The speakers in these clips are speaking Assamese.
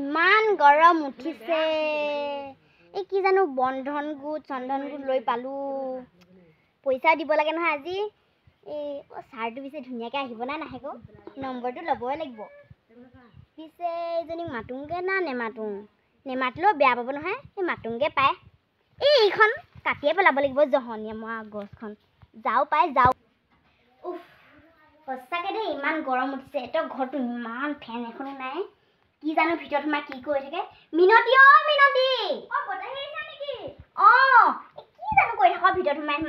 ইমান গৰম উঠিছে এই কি জানো বন্ধন গোট চন্ধন গোট লৈ পালো পইচা দিব লাগে নহয় আজি এই ছাৰটো পিছে ধুনীয়াকৈ আহিব না নাহেগো নম্বৰটো ল'বই লাগিব পিছে এজনীক মাতোংগে না নেমাতিলেও বেয়া পাব নহয় এই মাতোংগে পায় এইখন কাটিয়ে পেলাব লাগিব জহনীয়া মৰা গছখন যাওঁ পাই যাওঁ উফ সঁচাকৈ দেই ইমান গৰম উঠিছে তই ঘৰটো ইমান ফেন এখনো নাই কি জানো ভিতৰত সোমাই কি কৰি থাকে মিনতি মিনতি বতাহ আহিছা নেকি কি জানো কৰি থাক ভিতৰত সোমাই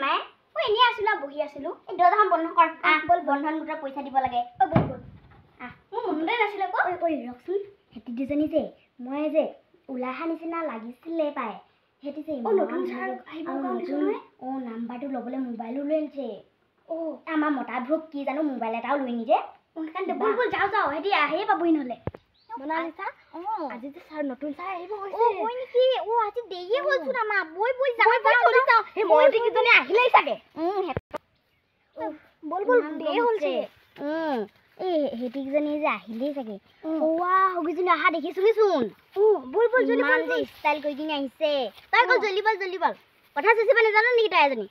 মই এনেই আছিলো বহি আছিলো এই দৰ্জাখন বন্ধ কৰ বল বন্ধন গোটৰ পইচা দিব লাগে বল বল মোৰ মনতে নাছিলে আকৌ ৰচোন সেতি দুজনী যে মই যে ওলাই অহা নিচিনা লাগিছিলে পায় সেতি যে নতুন ছাৰ আহিব নাম্বাৰটো ল'বলৈ মোবাইলো লৈ আনিছে আমাৰ মতাবোৰক কি জানো মোবাইল এটাও লৈ নিদিয়ে বল বল যাওঁ সেতি আহিয়ে পাবহি নহ'লে মনালিছা আজি যে ছাৰ নতুন ছাৰ আহিব গৈছে হয় নেকি আজি দেৰিয়ে হ'লচোন আমাৰ বই যাওঁ সেই মৰতি কিজনী আহিলেই চাগে বল দেৰি হ'লছে এই হেতিকেইজনী যে আহিলেই চাগে সগীজনী অহা দেখিছোগিচোন বল ইমান যে ষ্টাইল কৰি কিনে আহিছে তই অকল জল্দি বল কথা চুচিব নাজানো নেকি তই এজনী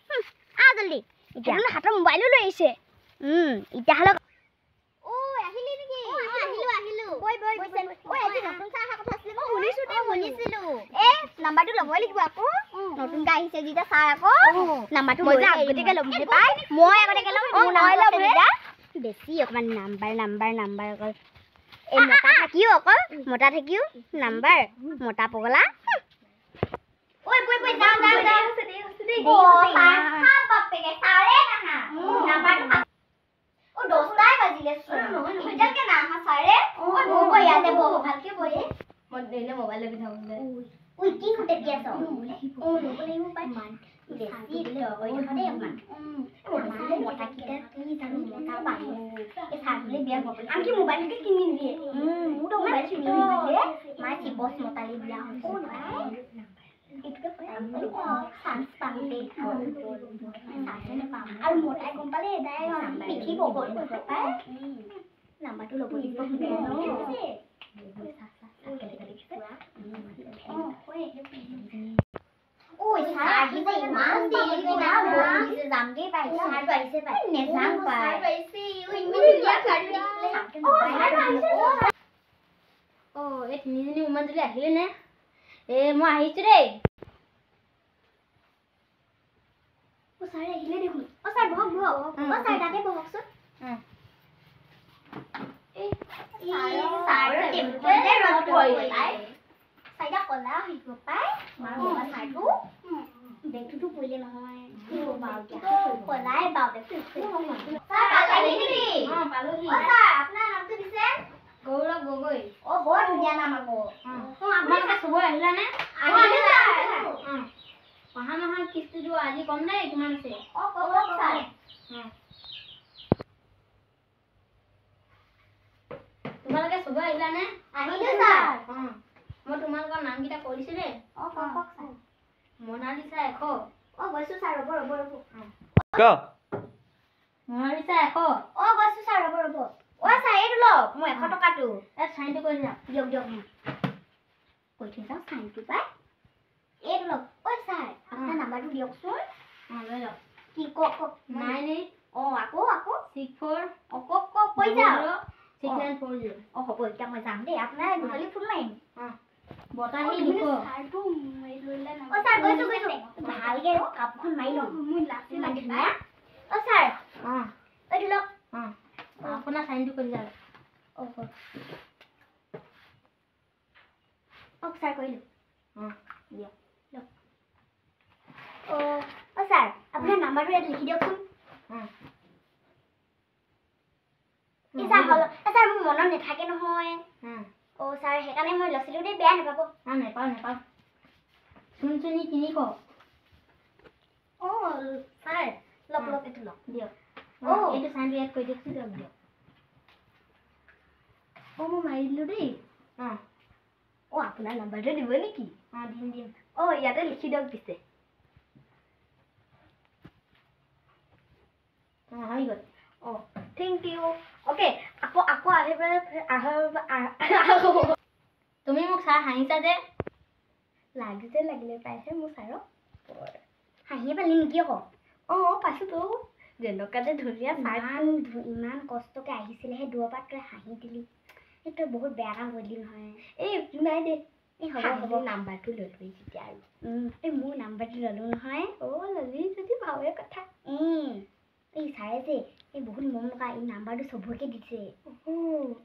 জল্দি এতিয়া হাতৰ মোবাইলো লৈ আহিছে এতিয়া হ'লে নাম্বাৰটো ল'বই লাগিব আকৌ নতুনকৈ আহিছে যেতিয়া ছাৰ আকৌ নাম্বাৰটো আগতীয়াকৈ ল'ব পাই মই আগতীয়াকৈ ল'ম বেছি অকণমান নাম্বাৰ অকল এই মতা থাকিও নাম্বাৰ মতা পগলা নাম্বাৰটো ল'ব লাগিব তিনিজনী উমান যদি আহিলে নে মই আহিছো দেই ছাৰ আহিলে দেখোন ছাৰ বহক ছাৰ তাতে বহকচোন বেগটোতো পৰিলে নহয় পলাই আপোনাৰ নামটো দিছে গৌৰৱ গগৈ বৰ ধুনীয়া নাম আকৌ আপোনালোকে চবৰে আহিলানে অহা মাহৰ কিস্তিটো আজি কম নাই কিমান আছে তোমালোকে চবৰে আহিলানে আহিলো ছাৰ মই তোমালোকৰ নামকেইটা কৈ দিছো দেই মনালিছা 100 গৈছো ছাৰ ৰ'ব মনালিছা 100 গৈছো ছাৰ ৰ'ব ছাৰ এইটো লওক মই 100 টকাটো চাইনটো কৰি দিয়ক কৈ থৈ যাওঁ চাইনটো পাই এইটো লওক ছাৰ আপোনাৰ নাম্বাৰটো দিয়কচোন লৈ লওক কি কওক 98 আকৌ 64 কওক কৈ যাওক 6940 হ'ব এতিয়া মই যাম দেই আপোনাৰ গধূলি ফোন মাৰিম বতাহি লিখো ছাৰটো লইলে না ছাৰ গৈছো ভালকে কাপখন মাৰি লওঁ মই লাচি লাগি না ছাৰ এইটো লওক আপোনাৰ সাইনটো কৰি যাওক ছাৰ কৰিলো দিয়ক ছাৰ আপোনাৰ নাম্বাৰটো ইয়াত লিখি দিয়কচোন ছাৰ মোৰ মনত নাথাকে নহয় ছাৰ সেইকাৰণে মই লৈছিলো দেই বেয়া নাপাব নেপাওঁ চুনচুনি 300 ছাৰ লওক এইটো লওক দিয়ক এইটো চাইনটো ইয়াত কৰি দিয়কচোন দিয়ক মই মাৰি দিলো দেই আপোনাৰ নাম্বাৰটো দিব নেকি দিম ইয়াতে লিখি দিয়ক পিছে হৈ গ'ল থেংক ইউ অ'কে আকৌ আহি পেলাই তুমি মোক ছাৰ হাঁহিছা যে লাগিছে লাগিলে পাইছে মোৰ ছাৰক হাঁহিয়ে পালি নেকি আকৌ পাইছোতো যেনেকুৱা যে ধুনীয়া ইমান কষ্টকে আহিছিলেহে দূৰৰ পৰা তই হাঁহি দিলি এই তই বহুত বেয়া কাম কৰিলি নহয় এই একো নাই দে এই হ'ব হ'ব নাম্বাৰটো ল'লোৱেই তেতিয়া আৰু এই মোৰ নাম্বাৰটো ল'লোঁ নহয় ল'লি যদি ভাৱে কথা এই ছাৰে যে এই বহুত মৰম লগা এই নাম্বাৰটো চবকে দিছে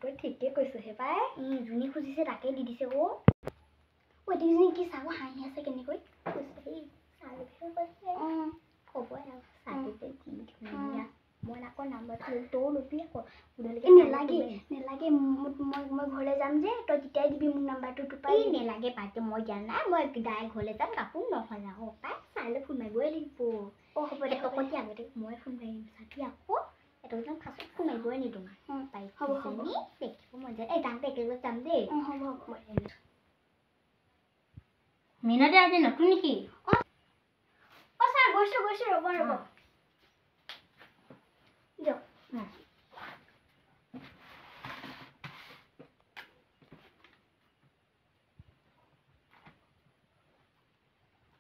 তই ঠিকেই কৈছহে পাই যোনে খুজিছে তাকে দি দিছে এদিনজনী কি চাব হাঁহি আছে কেনেকৈ ক'বই আৰু চাবিতে কি ধুনীয়া মই আকৌ নাম্বাৰটো তইও ল'বি আকৌ নেলাগে মই ঘৰলৈ যাম যে তই তেতিয়াই দিবি মোক নাম্বাৰটো টোপাই নেলাগে পাইছে মই দিয়া নাই মই ডাইৰেক্ট ঘৰলৈ যাম কাপোৰ নহয় আকৌ পাই ছাৰলৈ ফোন মাৰিবই লাগিব হ'ব দে অকণি আগতে মই ফোন মাৰিম চাবি আকৌ এটা ফাৰ্ষ্টত ফোন মাৰিবই নিদিওঁ পাই হ'ব দেখিব মন যায় এই যাওঁতে একেলগে যাম দেই হ'ব মই মিনতে আজি নতুন নেকি ছাৰ গৈছোঁ ৰ'ব দিয়ক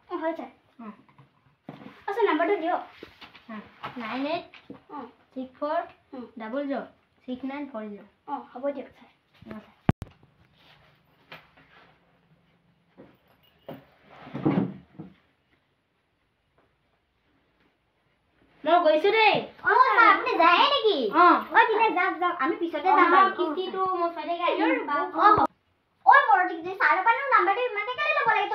হয় ছাৰ ছাৰ নাম্বাৰটো দিয়ক 9864006940 হ'ব দিয়ক ছাৰ মই গৈছো দেই ছাৰ আপুনি যায় নেকি তেতিয়া যাওক আমি পিছতে যাম কিস্তিটো মই চাই মৰটিক যে ছাৰৰ পৰা নাম্বাৰটো ইমানকে কেলে ল'ব লাগে